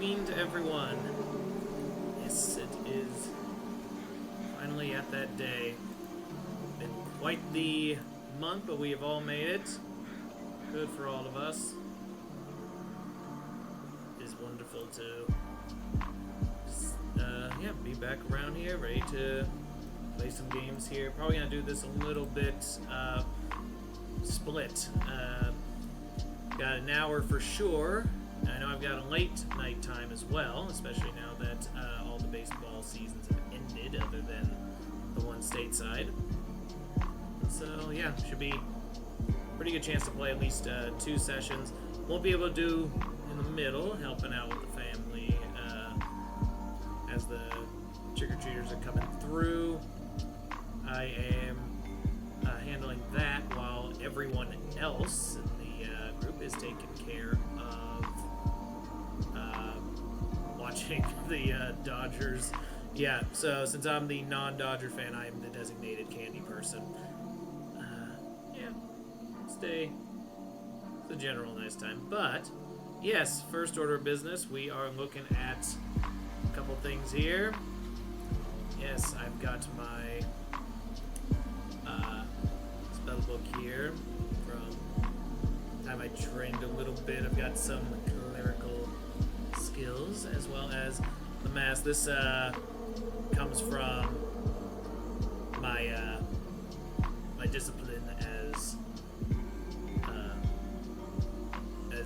Halloween to everyone. Yes, it is finally at that day. Been quite the month, but we have all made it. Good for all of us. It is wonderful to yeah, be back around here, ready to play some games here. Probably gonna do this a little bit split. Got an hour for sure. I know I've got a late night time as well, especially now that all the baseball seasons have ended, other than the one stateside. So yeah, should be a pretty good chance to play at least 2 sessions. Won't be able to do in the middle, helping out with the family as the trick-or-treaters are coming through. I am handling that while everyone else in the group is taking care of watching the Dodgers. Yeah, so since I'm the non-Dodger fan, I am the designated candy person. Yeah, stay. It's a general nice time. But, yes, first order of business, we are looking at a couple things here. Yes, I've got my spell book here from the time I trained a little bit. I've got some clerical skills as well as the mask. This comes from my my discipline as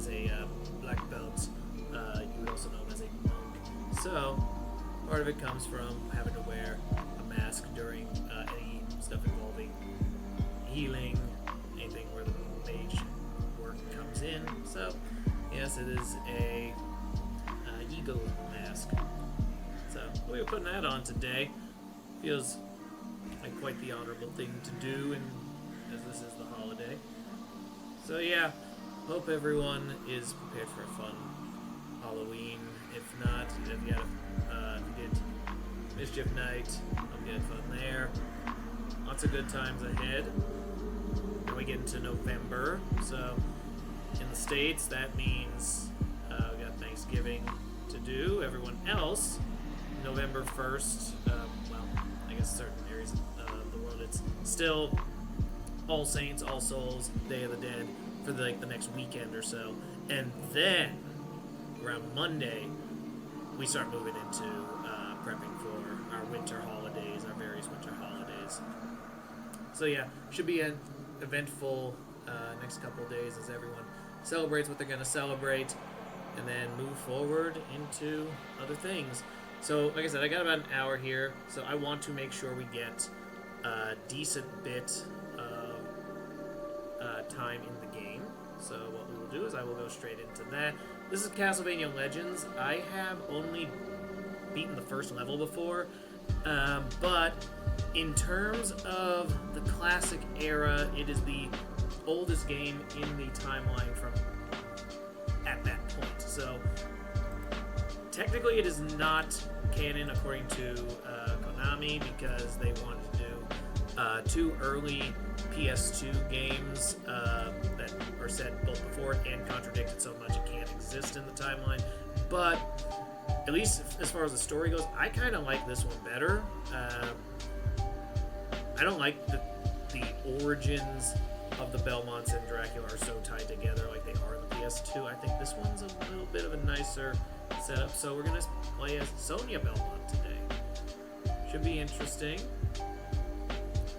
a black belt. You would also know as a monk. So part of it comes from having to wear a mask during any stuff involving healing, anything where the mage work comes in. So yes, it is a eagle mask. So we're putting that on today. Feels like quite the honorable thing to do, and as this is the holiday. So yeah, hope everyone is prepared for a fun Halloween. If not, if you did Mischief Night, I'll get fun there. Lots of good times ahead. Then we get into November, so in the States that means we got Thanksgiving to do. Everyone else, November 1st, well, I guess certain areas of the world, it's still All Saints, All Souls, Day of the Dead for the next weekend or so. And then, around Monday, we start moving into prepping for our winter holidays, our various winter holidays. So yeah, should be an eventful next couple of days as everyone celebrates what they're going to celebrate, and then move forward into other things. So, like I said, I got about an hour here, so I want to make sure we get a decent bit of time in the game. So what we will do is I will go straight into that. This is Castlevania Legends. I have only beaten the first level before, but in terms of the classic era, it is the oldest game in the timeline from at that point. So technically it is not canon according to Konami, because they wanted to do 2 early PS2 games that are set both before it and contradicted so much it can't exist in the timeline. But at least as far as the story goes, I kind of like this one better. I don't like the origins of the Belmonts and Dracula are so tied together like they are in the PS2. I think this one's a little bit of a nicer setup. So we're going to play as Sonia Belmont today. Should be interesting.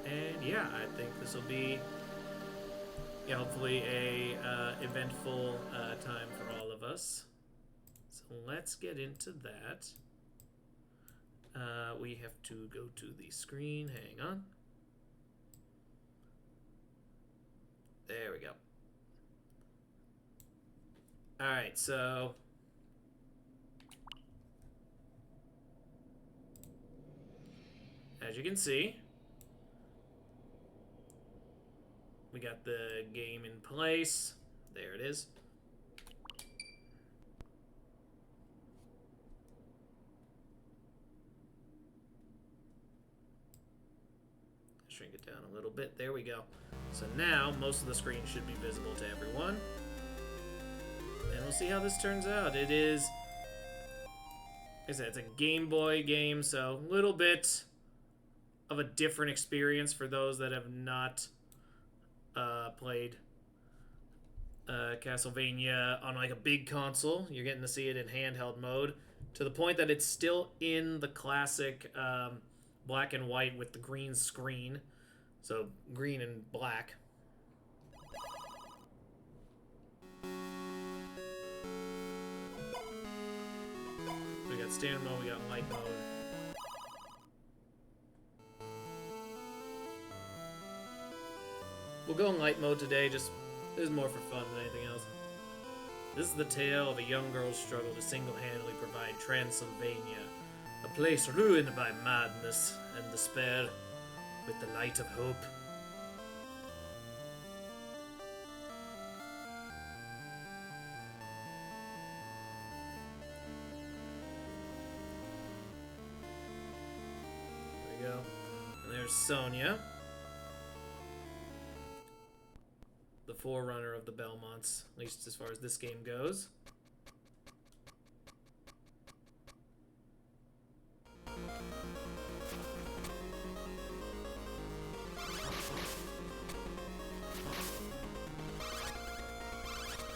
And yeah, I think this will be hopefully a eventful time for all of us. So let's get into that. We have to go to the screen. Hang on. There we go. Alright, so as you can see, we got the game in place. There it is. Shrink it down a little bit. There we go. So now most of the screen should be visible to everyone. And we'll see how this turns out. It is I said, it's a Game Boy game, so a little bit of a different experience for those that have not played Castlevania on like a big console. You're getting to see it in handheld mode to the point that it's still in the classic black and white with the green screen, so green and black. We got standard mode, we got light mode. We'll go in light mode today, just this is more for fun than anything else. This is the tale of a young girl's struggle to single-handedly provide Transylvania, a place ruined by madness and despair, with the light of hope. There we go. And there's Sonia, the forerunner of the Belmonts, at least as far as this game goes.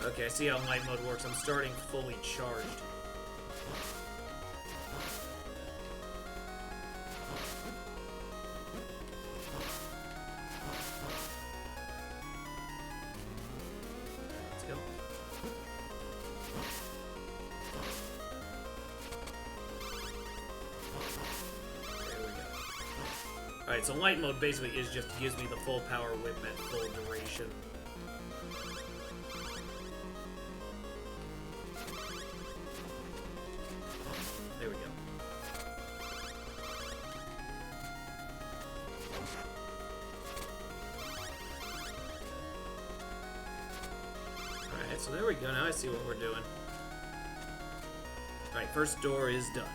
Okay, I see how light mode works. I'm starting fully charged. Let's go. There we go. Alright, so light mode basically is just gives me the full power whip at full duration. There we go. Alright, so there we go. Now I see what we're doing. Alright, first door is done.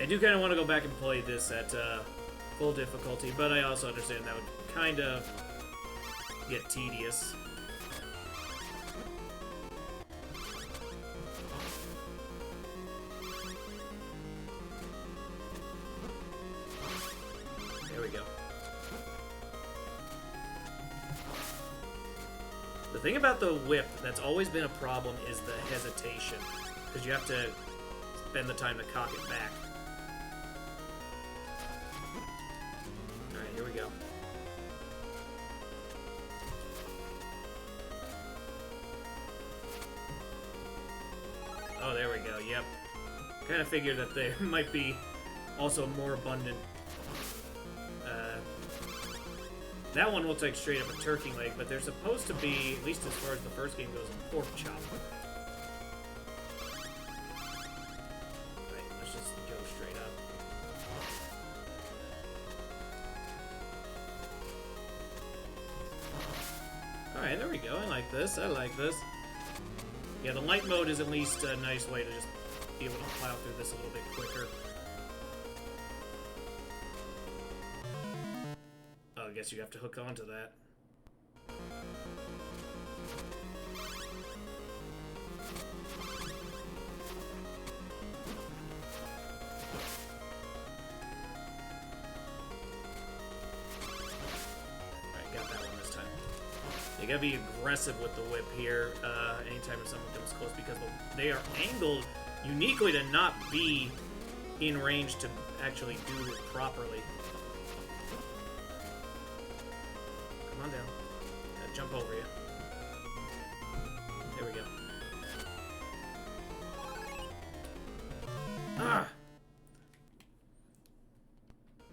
I do kind of want to go back and play this at full difficulty, but I also understand that would kind of get tedious. There we go. The thing about the whip that's always been a problem is the hesitation, because you have to spend the time to cock it back. Alright, here we go. Oh, there we go, yep. Kind of figured that there might be also more abundant. That one looks like straight up a turkey leg, but there's supposed to be, at least as far as the first game goes, a pork chop. Right, let's just go straight up. Alright, there we go. I like this. I like this. Yeah, the light mode is at least a nice way to just be able to plow through this a little bit quicker. Oh, I guess you have to hook onto that. Alright, got that one this time. You gotta be aggressive with the whip here anytime someone comes close, because they are angled uniquely to not be in range to actually do it properly. Come on down. Gotta jump over you. There we go. Ah!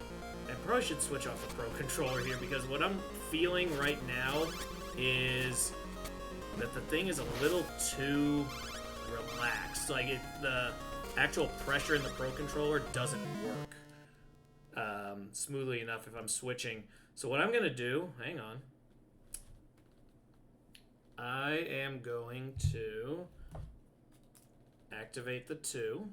I probably should switch off the Pro Controller here, because what I'm feeling right now is that the thing is a little too relaxed. Like, the actual pressure in the Pro Controller doesn't work smoothly enough if I'm switching. So what I'm going to do, hang on, I am going to activate the 2.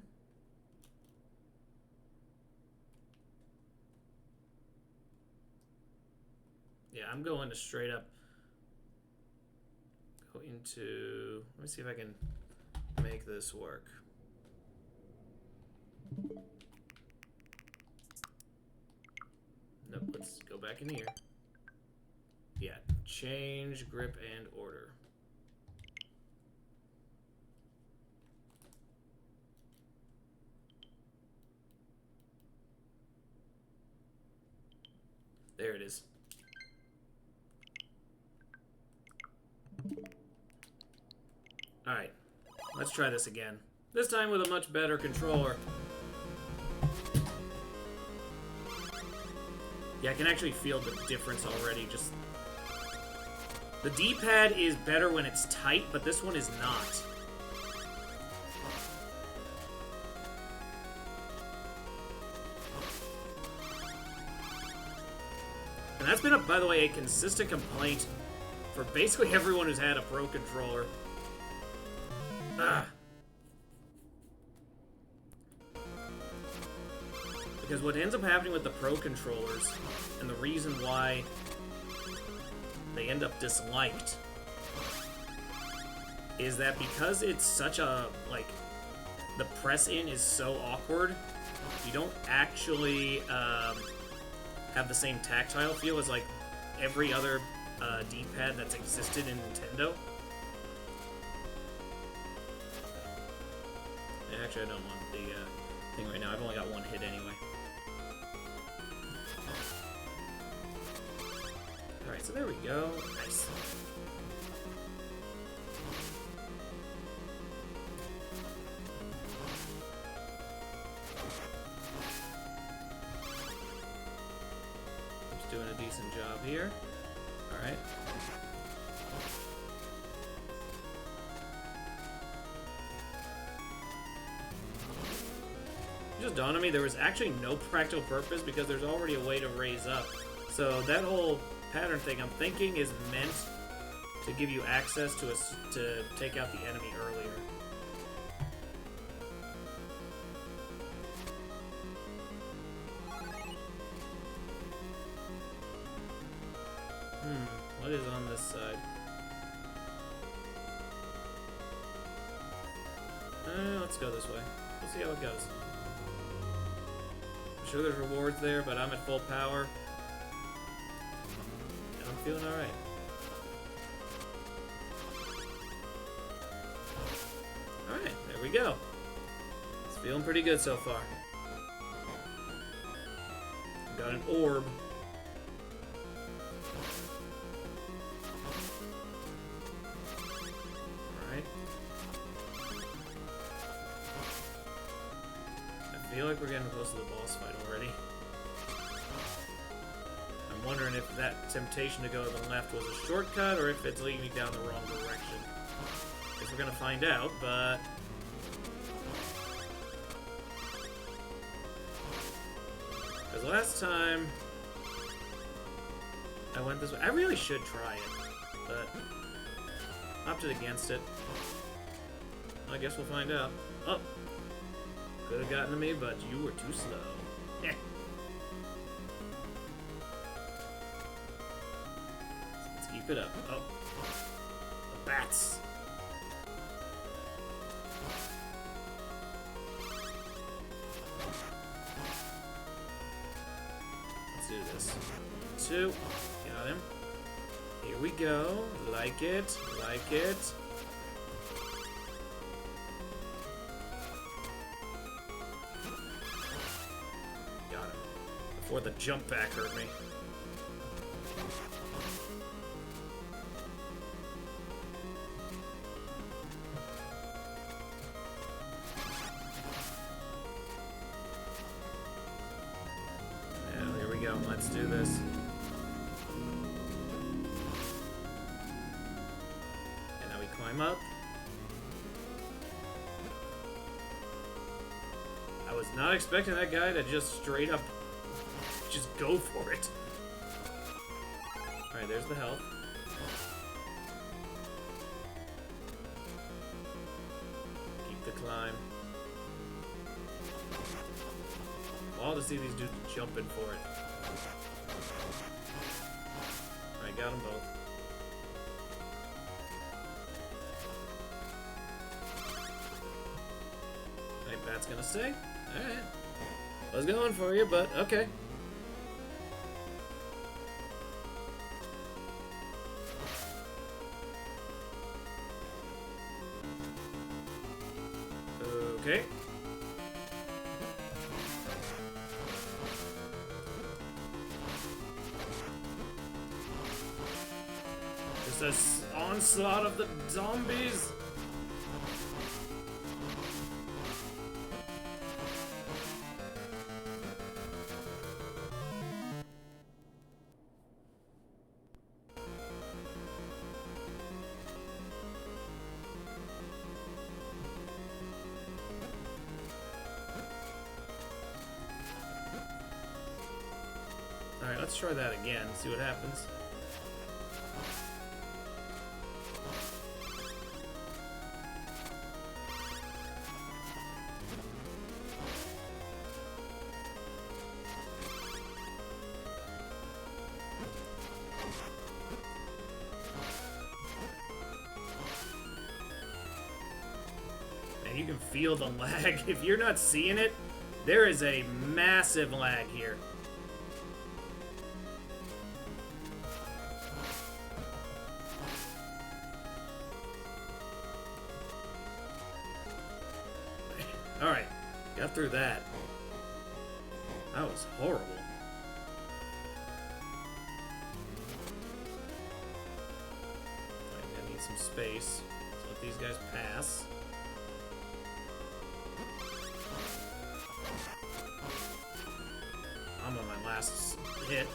Yeah, I'm going to straight up go into, let me see if I can make this work? Nope, let's go back in here. Yeah, change grip and order. There it is. Alright, let's try this again. This time with a much better controller. Yeah, I can actually feel the difference already. Just the D-pad is better when it's tight, but this one is not. And that's been, by the way, a consistent complaint for basically everyone who's had a Pro controller. Because what ends up happening with the Pro controllers, and the reason why they end up disliked, is that because it's such a, like, the press-in is so awkward, you don't actually have the same tactile feel as, like, every other D-pad that's existed in Nintendo. Actually, I don't want the thing right now. I've only got one hit anyway. Alright, so there we go. Nice. Just doing a decent job here. Alright. It just dawned on me there was actually no practical purpose because there's already a way to raise up. So that whole pattern thing, I'm thinking, is meant to give you access to take out the enemy earlier. What is on this side? Let's go this way. We'll see how it goes. I'm sure there's rewards there, but I'm at full power. And I'm feeling alright. Alright, there we go. It's feeling pretty good so far. Got an orb. I feel like we're getting close to the boss fight already. I'm wondering if that temptation to go to the left was a shortcut or if it's leading me down the wrong direction. Guess we're gonna find out, but... because last time I went this way. I really should try it, but opted against it. I guess we'll find out. Oh! Could have gotten to me, but you were too slow. Let's keep it up. Oh. The bats. Let's do this. 2. Got him. Here we go. Like it. Like it. Before the jump back hurt me. Now, here we go. Let's do this. And now we climb up. I was not expecting that guy to just straight up just go for it. Alright, there's the health. Keep the climb. All to see these dudes jumping for it. Alright, got them both. That's gonna stay. Alright. I was going for you, but okay. Okay. Just this onslaught of the zombies. Alright, let's try that again, see what happens. Man, you can feel the lag. If you're not seeing it, there is a massive lag here. Alright, got through that. That was horrible. I need some space. Let's let these guys pass. I'm on my last hit.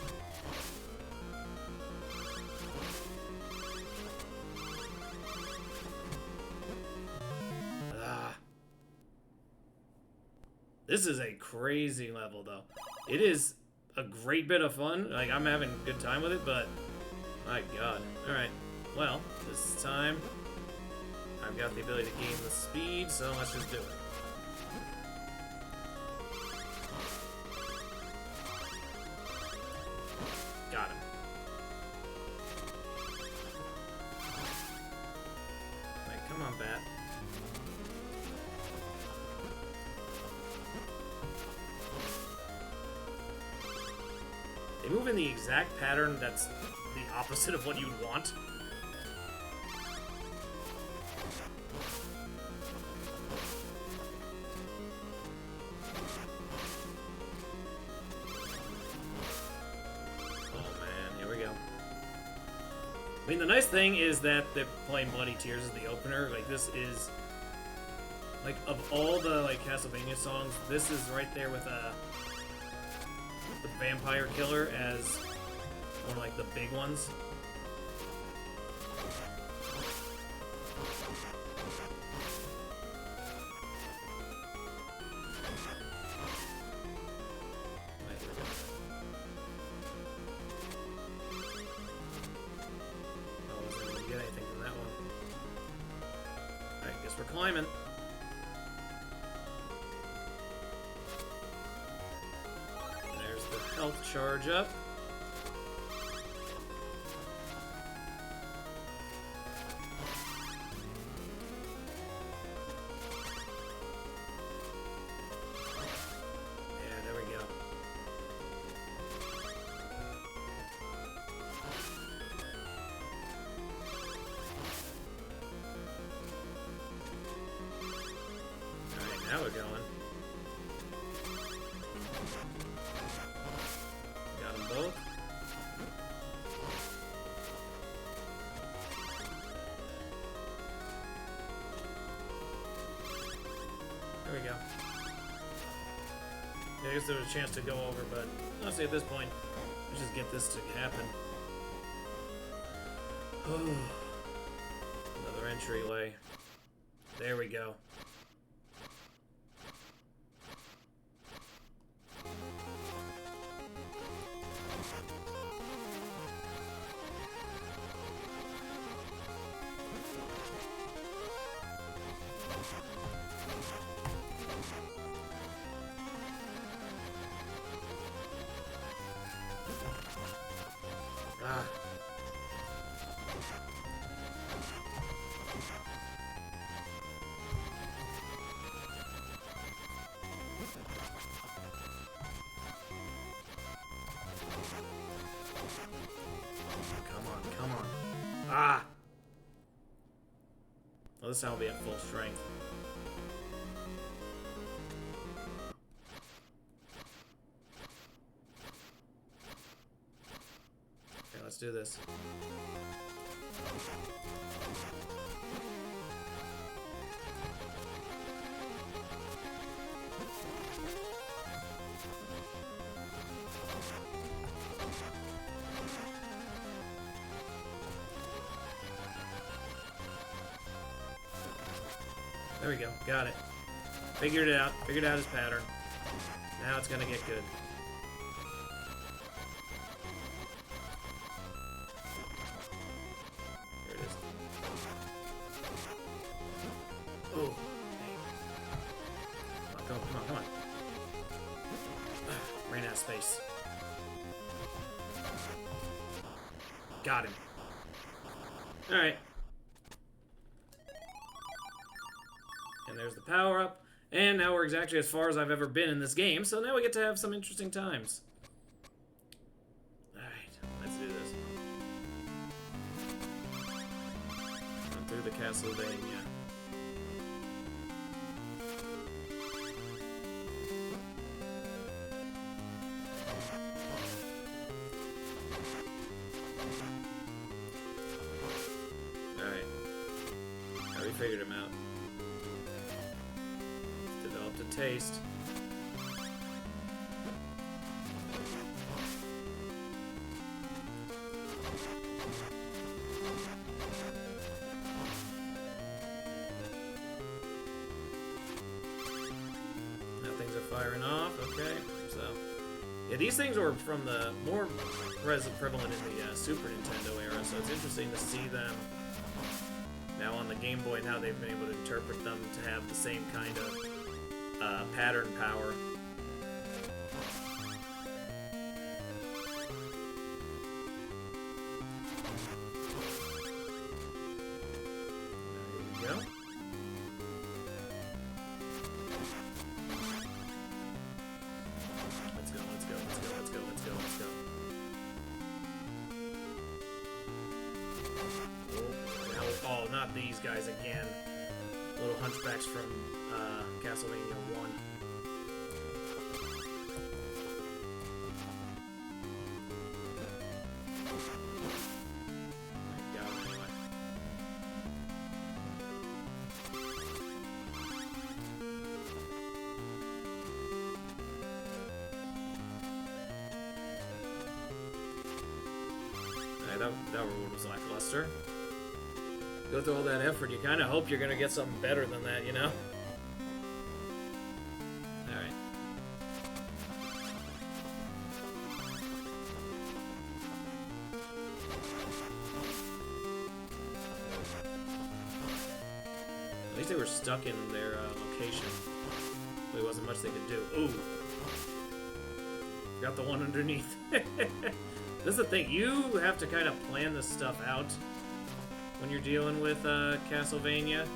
This is a crazy level, though. It is a great bit of fun. Like, I'm having a good time with it, but my god. Alright, well, this time I've got the ability to gain the speed, so let's just do it. Got him. Like, come on, bat. They move in the exact pattern that's the opposite of what you'd want. Oh man, here we go. I mean, the nice thing is that they're playing Bloody Tears as the opener. Like, this is, like, of all the, like, Castlevania songs, this is right there with the Vampire Killer as one of, like, the big ones. Right, here we go. Oh, I wasn't able to get anything from that one. Alright, guess we're climbing. Health charge up. Yeah, there we go. Alright, now we're going. Both. There we go. Yeah, I guess there was a chance to go over, but honestly at this point, let's just get this to happen. Another entryway. There we go. Ah. Ah! Well, this time I'll be at full strength. Okay, let's do this. There we go. Got it. Figured it out. Figured out his pattern. Now it's gonna get good. Here it is. Oh. Come on, come on, come on. Ran out of space. Got him. Alright. And there's the power-up. And now we're exactly as far as I've ever been in this game, so now we get to have some interesting times. Alright, let's do this. Run through the Castlevania. Alright. Now we figured him out. Developed a taste. Now things are firing off. Okay, so yeah, these things were from the more prevalent in the Super Nintendo era, so it's interesting to see them now on the Game Boy and how they've been able to interpret them to have the same kind of pattern power. There we go. Let's go, let's go, let's go, let's go, let's go, let's go. Oh, not these guys again. Little hunchbacks from Castlevania 1. I got him anyway. Alright, that reward was lackluster. Go through all that effort, you kind of hope you're going to get something better than that, you know? Alright. At least they were stuck in their location. There wasn't much they could do. Ooh! Got the one underneath. This is the thing, you have to kind of plan this stuff out when you're dealing with Castlevania.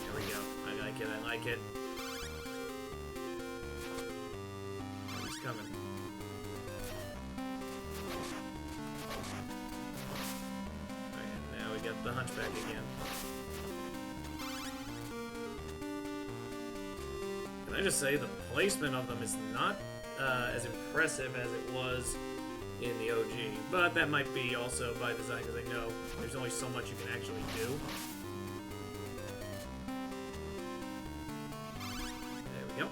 There we go. I like it, I like it. He's coming. Alright, and now we got the hunchback again. Can I just say the placement of them is not as impressive as it was in the OG, but that might be also by design because I know there's only so much you can actually do. There we go.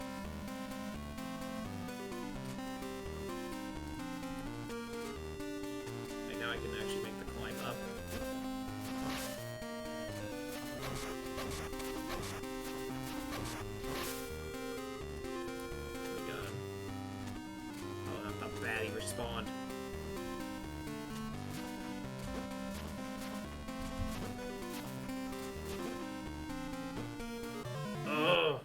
And now I can actually make the climb up. Batty respawned. Oh!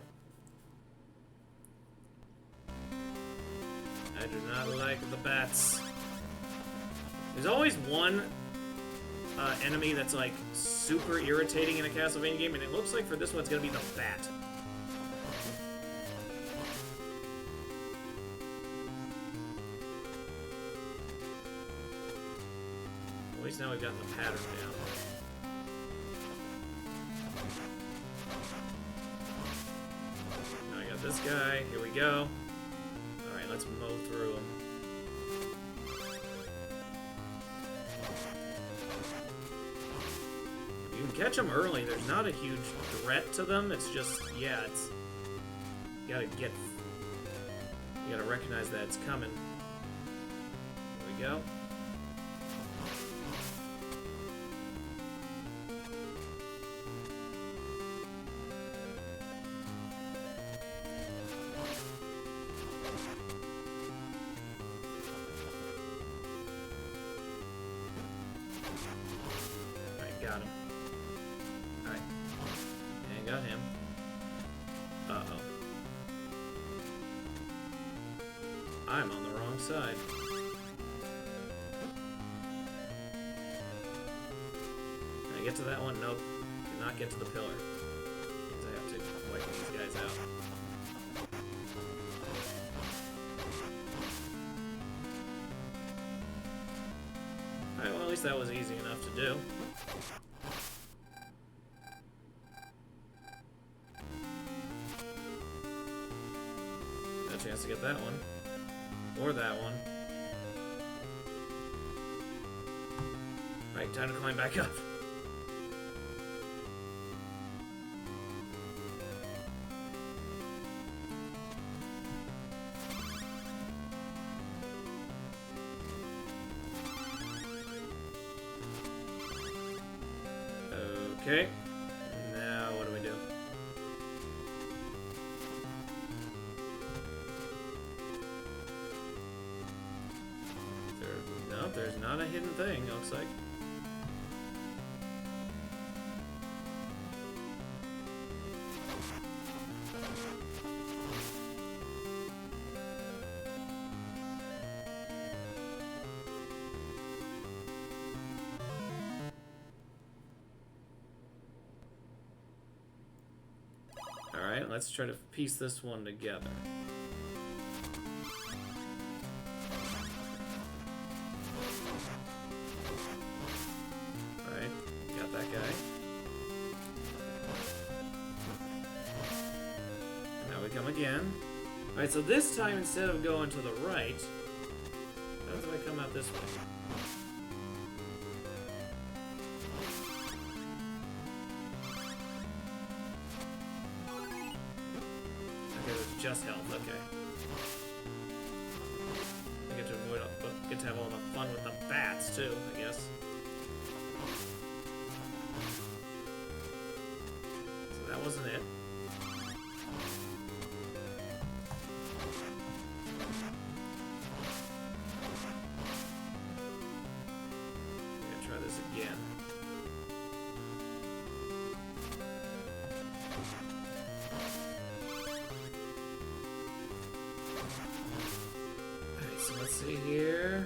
I do not like the bats. There's always one enemy that's like super irritating in a Castlevania game, and it looks like for this one it's gonna be the bat. least now we've gotten the pattern down. Now I got this guy. Here we go. Alright, let's mow through him. You can catch them early. There's not a huge threat to them. It's just, yeah, it's... You gotta recognize that it's coming. Here we go. Alright, got him. Alright. And got him. Uh-oh. I'm on the wrong side. Can I get to that one? Nope. Cannot get to the pillar. Means I have to wipe these guys out. Alright, well at least that was easy enough to do. No chance to get that one. Or that one. Right, time to climb back up. Okay. Now what do we do? Nope, there's not a hidden thing, it looks like. Alright, let's try to piece this one together. Alright, got that guy. And now we come again. Alright, so this time instead of going to the right, how do I come out this way? Just health, okay. I get to avoid, get to have all the fun with the bats too, I guess. So that wasn't it. I'm gonna try this again. Let's see here.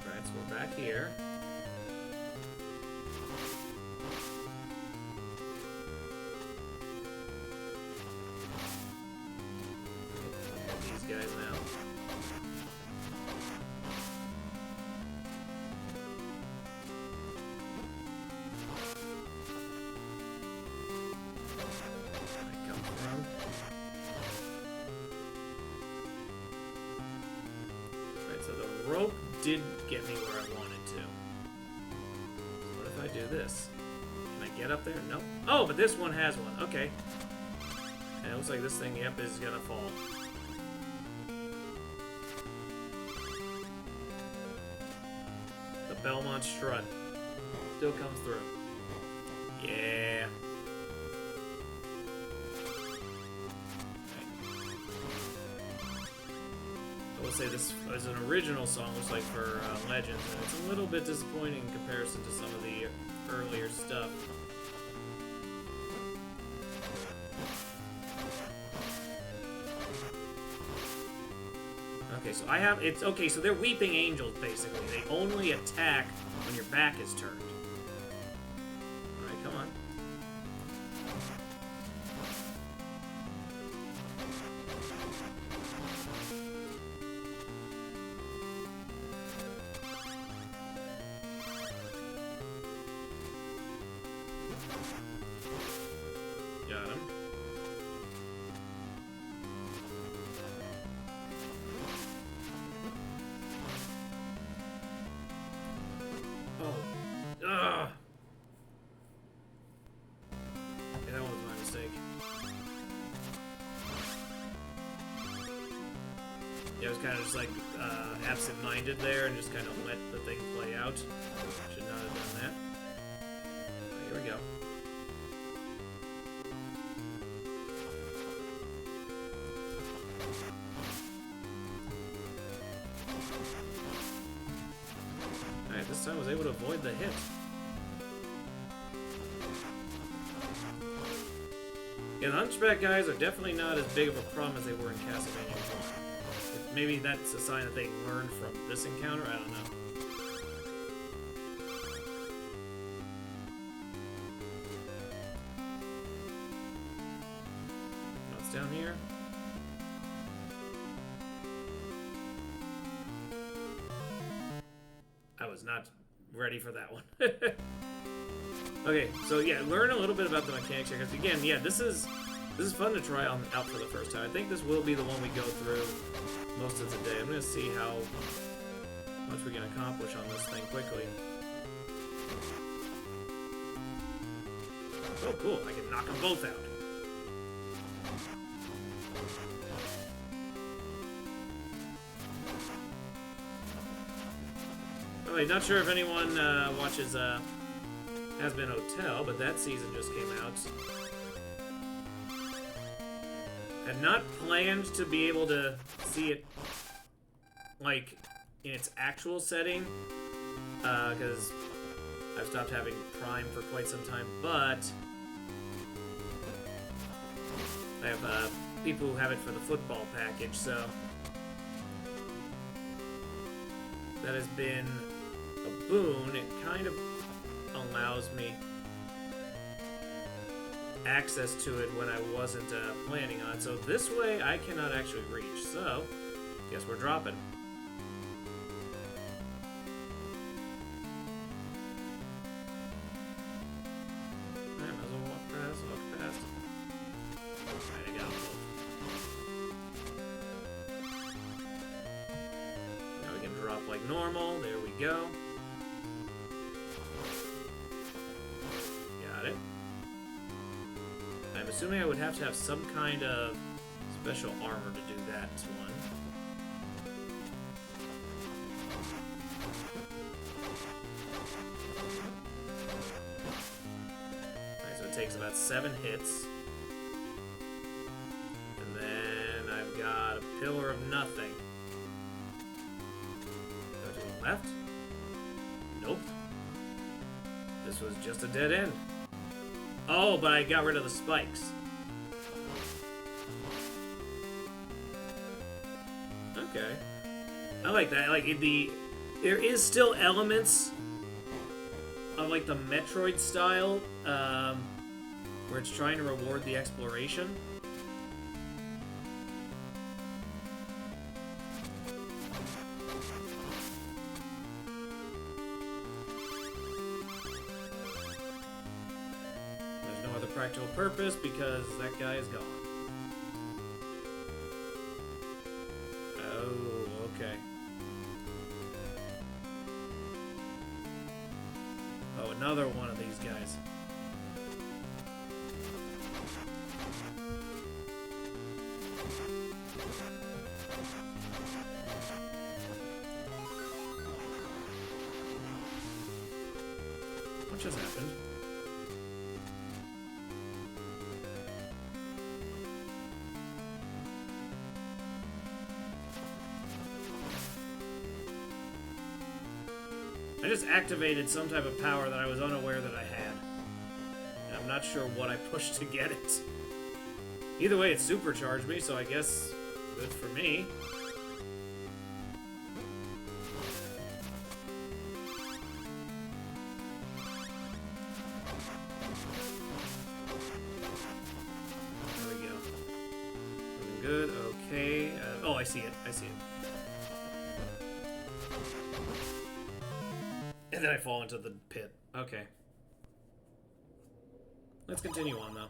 Right, so we're back here. Guys now. I come from. Right, so the rope did get me where I wanted to. What if I do this? Can I get up there? No. Oh, but this one has one. Okay. And it looks like this thing, yep, is gonna fall. Belmont strut still comes through. Yeah. I will say this is an original song, looks like for Legends, and it's a little bit disappointing in comparison to some of the earlier stuff. Okay, so I have... It's okay, so they're weeping angels, basically. They only attack when your back is turned. Alright, come on. Got him. Oh. Ugh. Yeah, that was my mistake. Yeah, I was kind of just like absent-minded there and just kind of let the thing play out. Should not have done that. Oh, here we go. Alright, this time I was able to avoid the hit. Yeah, the Hunchback guys are definitely not as big of a problem as they were in Castlevania 1. Maybe that's a sign that they learned from this encounter, I don't know. What's down here? I was not ready for that one. Okay, so yeah, learn a little bit about the mechanics here, because again, yeah, this is fun to try out for the first time. I think this will be the one we go through most of the day. I'm gonna see how much we can accomplish on this thing quickly. Oh, cool! I can knock them both out. I'm not sure if anyone watches Has Been Hotel, but that season just came out. Had not planned to be able to see it, like, in its actual setting, because I've stopped having Prime for quite some time, but I have people who have it for the football package, so that has been a boon. It kind of allows me access to it when I wasn't planning on. So this way I cannot actually reach. So guess we're dropping. I might as well walk past. Alright, I got them. Now we can drop like normal. There we go. I'm assuming I would have to have some kind of special armor to do that one. Alright, so it takes about 7 hits. And then I've got a pillar of nothing. Go to the left? Nope. This was just a dead end. Oh, but I got rid of the spikes. Okay. I like that. Like, there is still elements of, like, the Metroid style, where it's trying to reward the exploration. Practical purpose because that guy is gone. Oh, okay. Oh, another one of these guys. What just happened? I just activated some type of power that I was unaware that I had. And I'm not sure what I pushed to get it. Either way, it supercharged me, so I guess good for me. I see it. I see it. And then I fall into the pit. Okay. Let's continue on, though.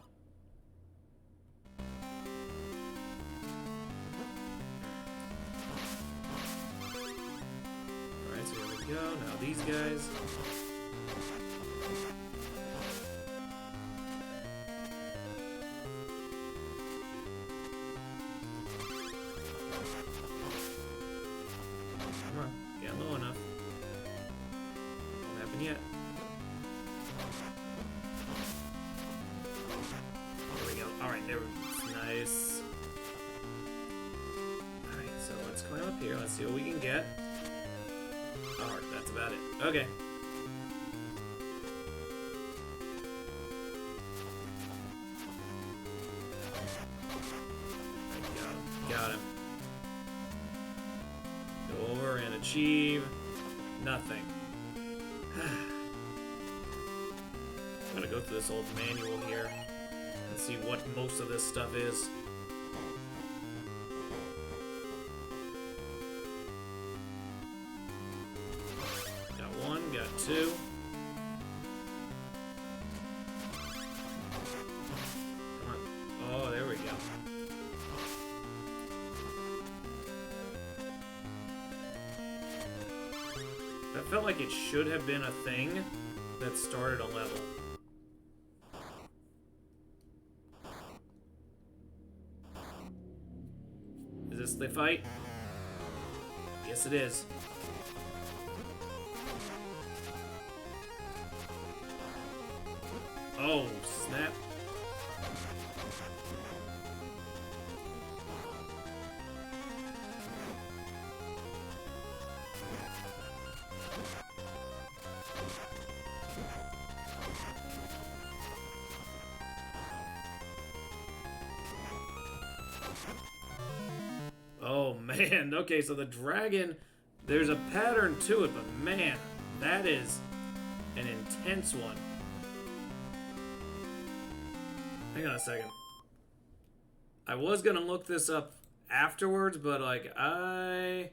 Alright, so here we go. Now these guys. Come on, get low enough. Won't happen yet. There we go. Alright, there we go. Nice. Alright, so let's climb up here. Let's see what we can get. Alright, that's about it. Okay. Got him. Go over and achieve nothing. I'm gonna go through this old manual here and see what most of this stuff is. Got one, got two. Come on. Oh, there we go. That felt like it should have been a thing that started a level. Is this the fight? Yes, it is. Oh, snap. Oh, man. Okay, so the dragon, there's a pattern to it, but man, that is an intense one. Hang on a second. I was going to look this up afterwards, but, like, I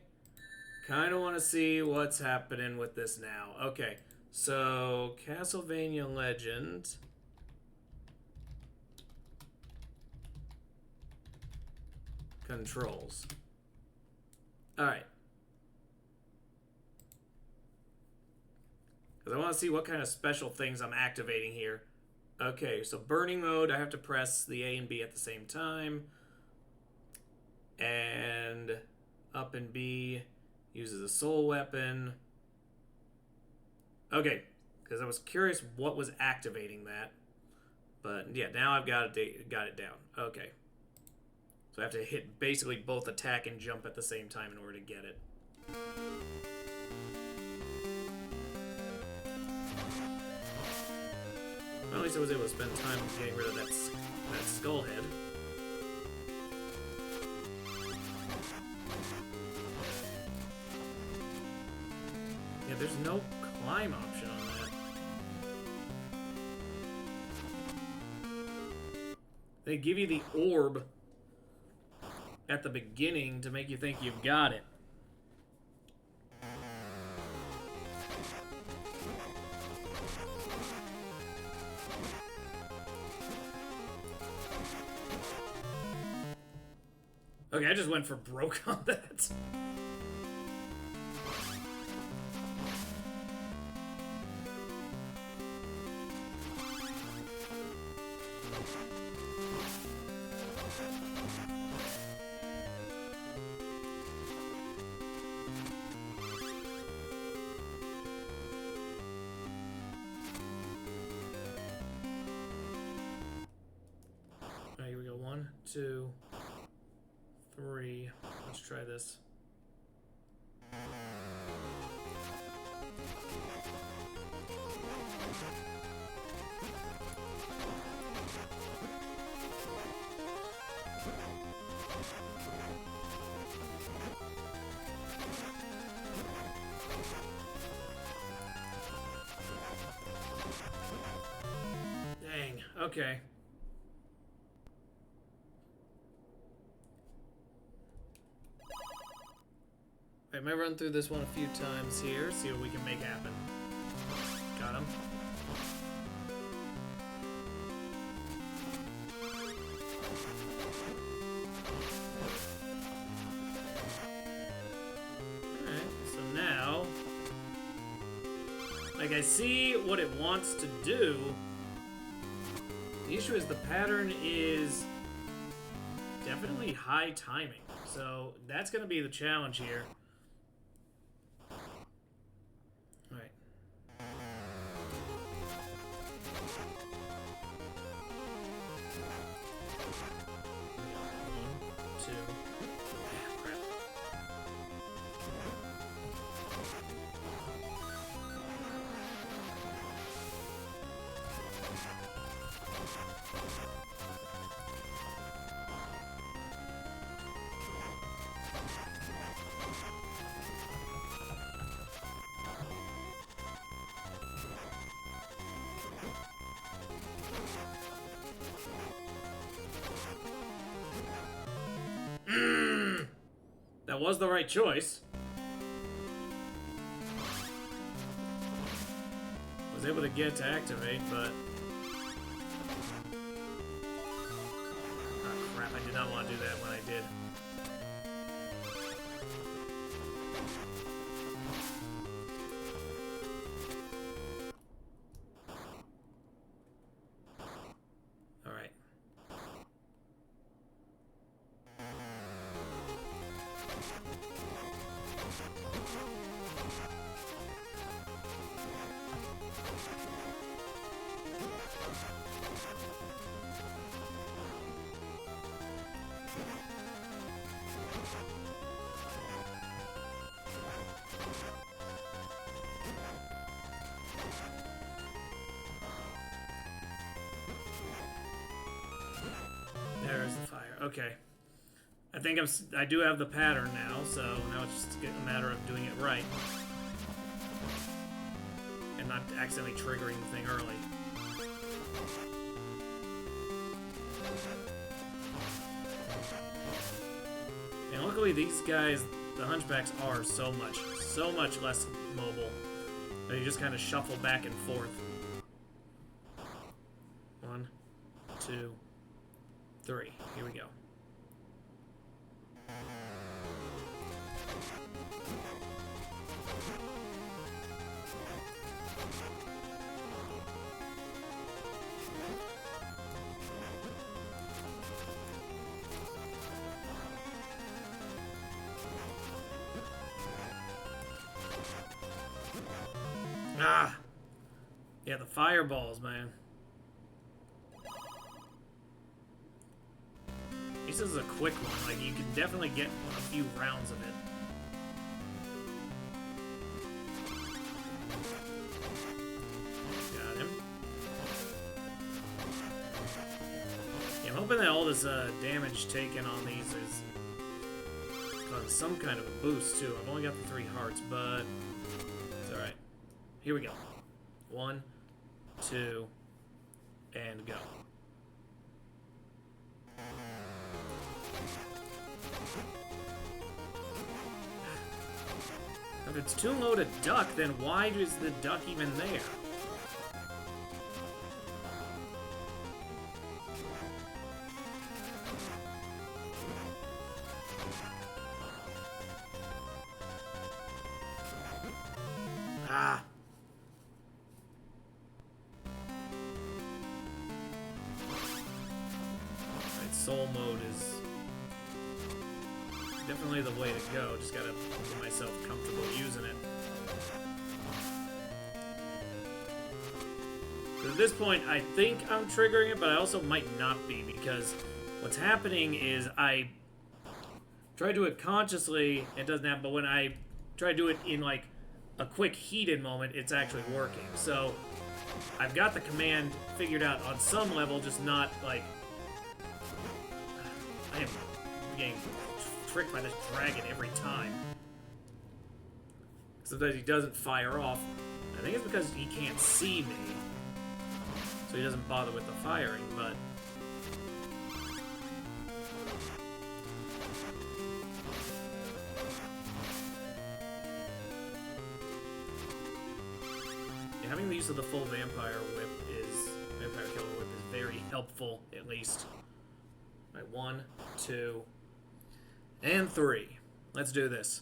kind of want to see what's happening with this now. Okay, so Castlevania Legend. Controls. Alright. Because I want to see what kind of special things I'm activating here. Okay, so burning mode, I have to press the A and B at the same time. And up and B uses a soul weapon. Okay, because I was curious what was activating that. But yeah, now I've got it down. Okay. So I have to hit basically both attack and jump at the same time in order to get it. Well, at least I was able to spend time getting rid of that skull head. Yeah, there's no climb option on that. They give you the orb at the beginning to make you think you've got it. Okay, I just went for broke on that. Alright, here we go. 1, 2, 3. Let's try this. Dang, okay. Alright, might run through this one a few times here, see what we can make happen. Got him. Alright, so now... Like, I see what it wants to do. The issue is the pattern is definitely high timing. So that's going to be the challenge here. Alright. One, two. That was the right choice. Was able to get to activate, but... Oh crap, I did not want to do that when I did. Alright. There's the fire. Okay. I think I do have the pattern now, so now it's just a matter of doing it right. And not accidentally triggering the thing early. And luckily these guys, the hunchbacks, are so much less mobile. They just kind of shuffle back and forth. 1, 2, 3. Here we go. Ah! Yeah, the fireballs, man. This is a quick one. Like, you can definitely get a few rounds of it. Got him. Yeah, I'm hoping that all this damage taken on these is some kind of a boost, too. I've only got the 3 hearts, but it's alright. Here we go. 1, 2, and go. If it's too low to duck, then why is the duck even there? Ah! Right, soul mode is definitely the way to go. Just gotta get myself comfortable using it. At this point, I think I'm triggering it, but I also might not be, because what's happening is I try to do it consciously, it doesn't happen, but when I try to do it in, like, a quick heated moment, it's actually working. So, I've got the command figured out on some level, just not, like... I am getting tricked by this dragon every time. Sometimes he doesn't fire off. I think it's because he can't see me, so he doesn't bother with the firing, but... having the use of the full vampire killer whip is very helpful, at least. All right, 1, 2, and 3. Let's do this.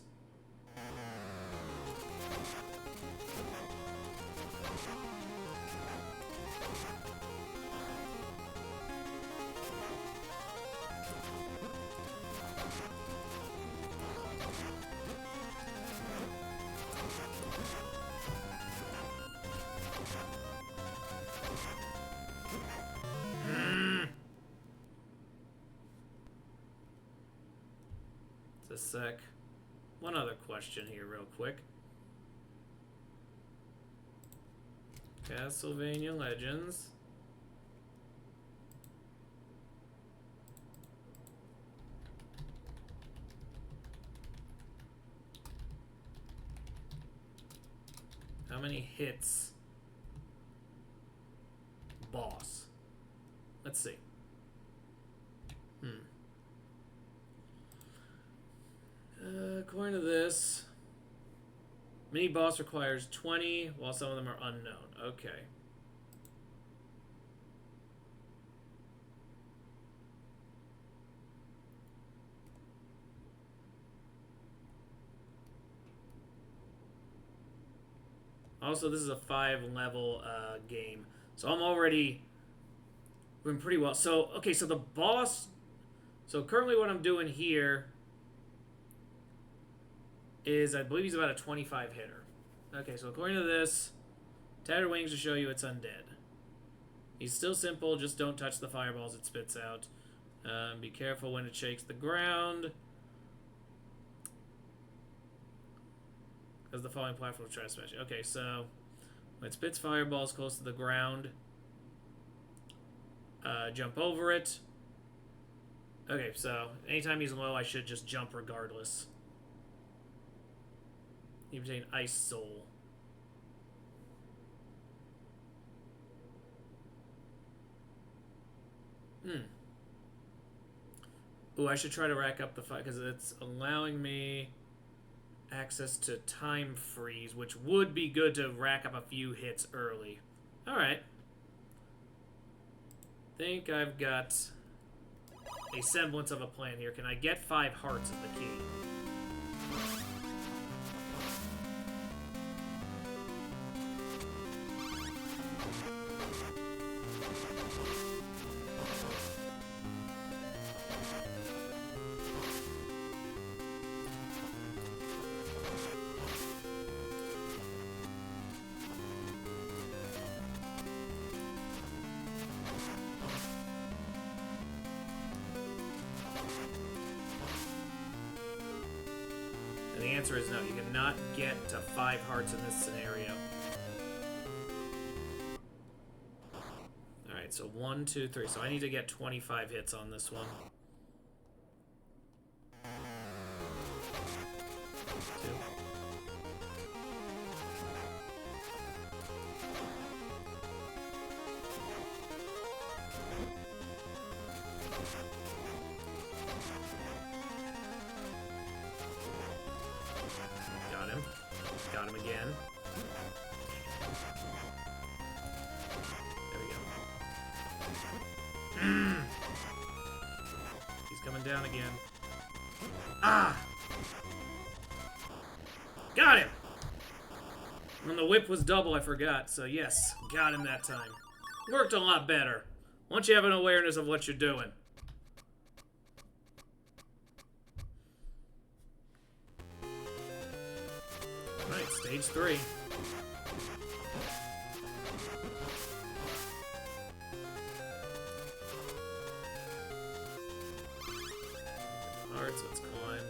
A sec. One other question here real quick. Castlevania Legends. How many hits? Boss. Let's see. According to this, mini boss requires 20, while some of them are unknown. Okay. Also, this is a 5-level game, so I'm already doing pretty well. So, okay, so the boss... So currently what I'm doing here is, I believe he's about a 25 hitter. Okay, so according to this, tattered wings to show you it's undead. He's still simple, just don't touch the fireballs it spits out. Be careful when it shakes the ground, because the falling platform will try to smash it. Okay, so when it spits fireballs close to the ground, jump over it. Okay, so anytime he's low, I should just jump regardless. You obtain Ice Soul. Ooh, I should try to rack up the fight, because it's allowing me access to time freeze, which would be good to rack up a few hits early. Alright. Think I've got a semblance of a plan here. Can I get 5 hearts is the key. And the answer is no, you cannot get to 5 hearts in this scenario. Alright, so 1, 2, 3. So I need to get 25 hits on this one. 2. Got him again. There we go. He's coming down again. Ah! Got him! And the whip was double, I forgot. So yes, got him that time. Worked a lot better. Once you have an awareness of what you're doing. Alright, stage 3. Alright, so let's climb.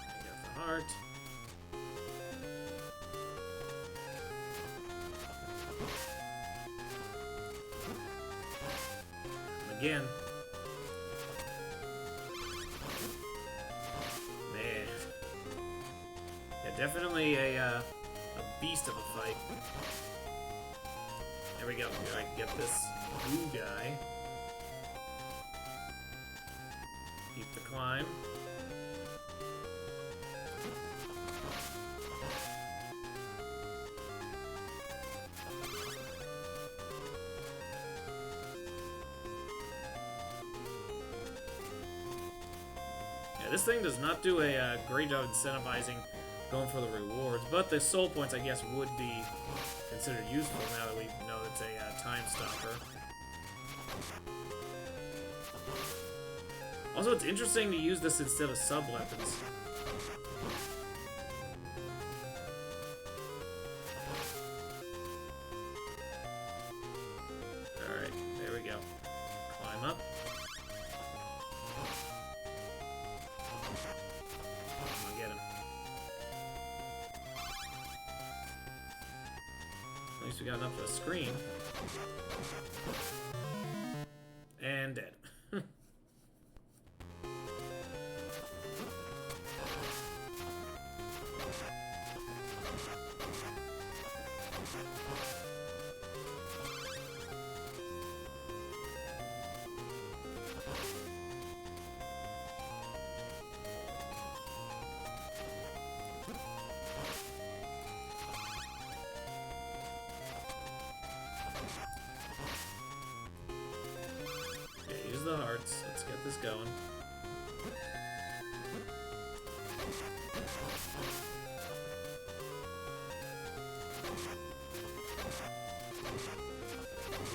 I got the heart. Again. Man. Yeah, definitely a beast of a fight. There we go. Here, I can get this blue guy. Keep the climb. Yeah, this thing does not do a great job incentivizing going for the rewards, but the soul points, I guess, would be considered useful now that we know it's a time stopper. Also, it's interesting to use this instead of sub-weapons. Alright, there we go. Climb up. I'll get him. At least we got enough of a screen. And dead. The hearts. Let's get this going.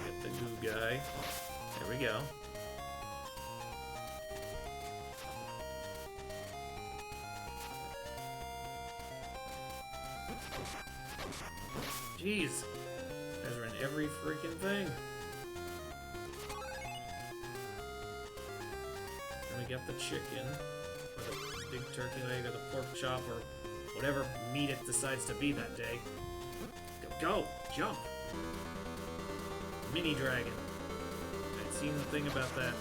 Get the goo guy. There we go. Jeez. Guys are in every freaking thing. We got the chicken, or the big turkey leg, or the pork chop, or whatever meat it decides to be that day. Go! Jump! Mini dragon. I'd seen the thing about that.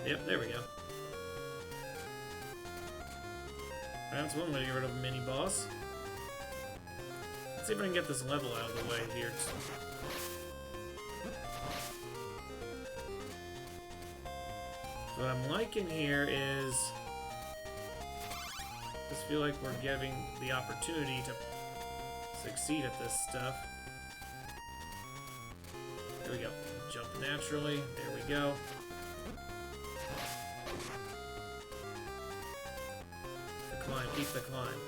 Yep, there we go. That's one way to get rid of a mini-boss. Let's see if I can get this level out of the way here. What I'm liking here is... I just feel like we're giving the opportunity to succeed at this stuff. There we go. Jump naturally. There we go. Climb, keep the climb.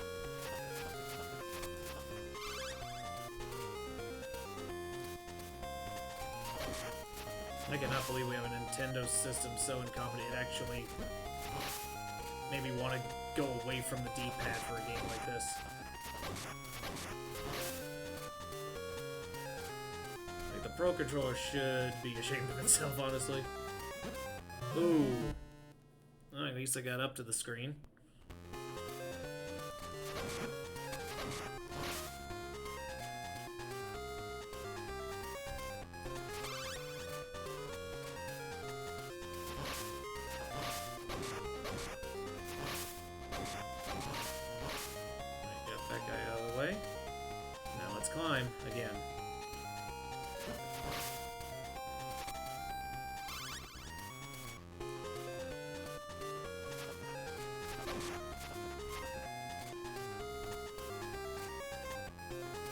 I cannot believe we have a Nintendo system so incompetent it actually made me want to go away from the D-pad for a game like this. Like, the Pro Controller should be ashamed of itself, honestly. Ooh. Oh, at least I got up to the screen. Climb again.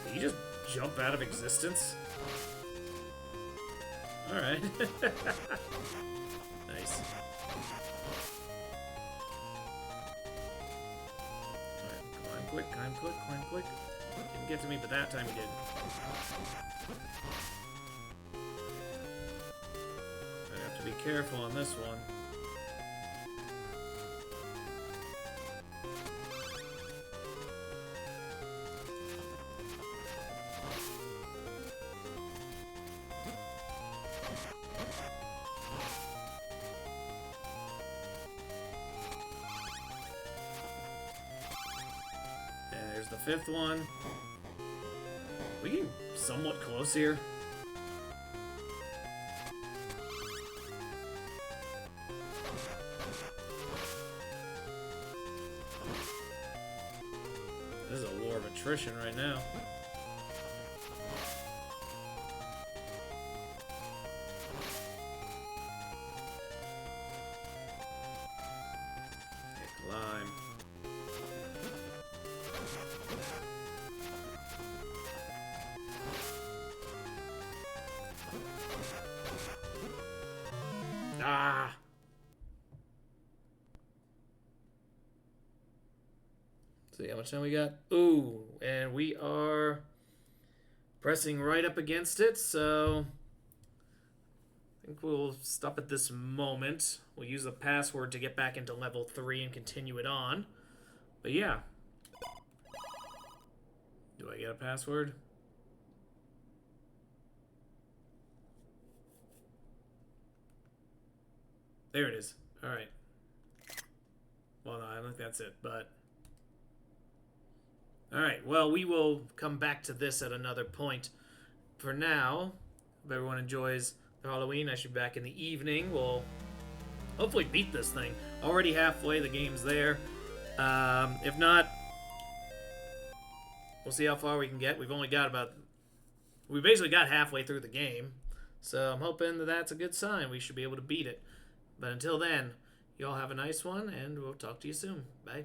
Did you just jump out of existence? Alright. Nice. Alright, climb quick, climb quick, climb quick. Didn't get to me, but that time he did. I have to be careful on this one. And there's the fifth one. We getting somewhat close here. This is a war of attrition right now. Okay, climb. Ah! See how much time we got? Ooh, and we are pressing right up against it, so I think we'll stop at this moment. We'll use the password to get back into level 3 and continue it on. But yeah. Do I get a password? There it is. Alright. Well, no, I don't think that's it, but... Alright, well, we will come back to this at another point. For now, hope everyone enjoys their Halloween. I should be back in the evening. We'll hopefully beat this thing. Already halfway, the game's there. If not, we'll see how far we can get. We've only got about... We basically got halfway through the game. So I'm hoping that that's a good sign. We should be able to beat it. But until then, you all have a nice one, and we'll talk to you soon. Bye.